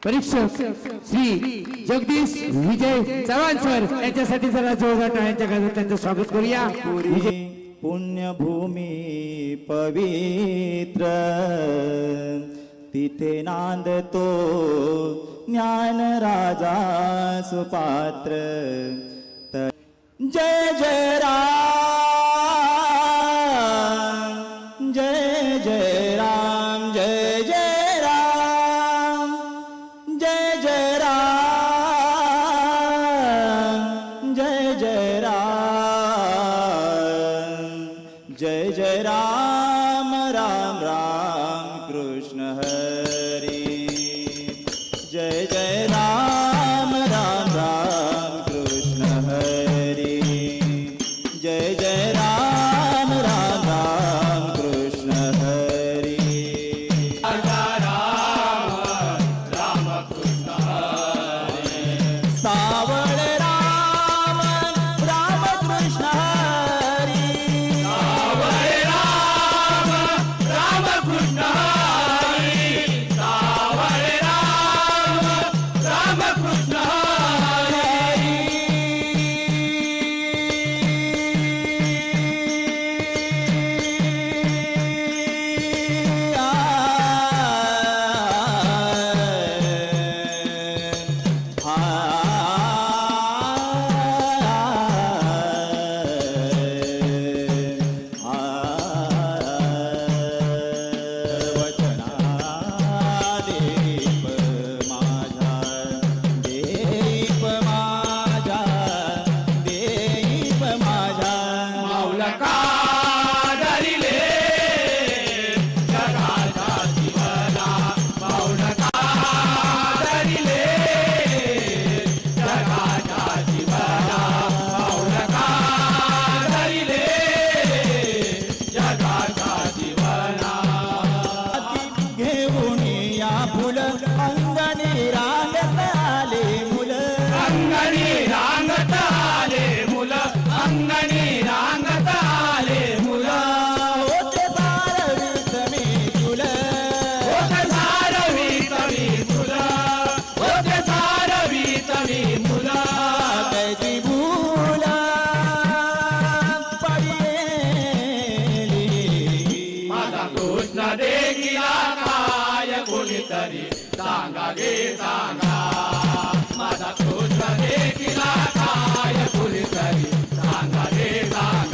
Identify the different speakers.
Speaker 1: परीक्षक श्री जगदीश विजय चव्हाण सर यांच्यासाठी जरा जोरदार टाळ्यांच्या गजरात त्यांचं स्वागत करूया।
Speaker 2: पुण्यभूमी पवित्र तिथे नांदतो ज्ञान राजा सुपात्र जय जय राम जय जय राम जय जय राम जय जय राम जय जय राम जय जय राम राम राम कृष्ण हरी जय जय राम राम राम कृष्ण हरी जय जय राम राम राम कृष्ण हरी राम कृष्ण हरी सावळ राम राम कृष्ण हरी सावळ राम राम कृष्ण हरी सावळ राम राम कृष्ण सांगा गे सांगा माझा कृष्ण देखील काय कुणीतरी सांगा गे सांगा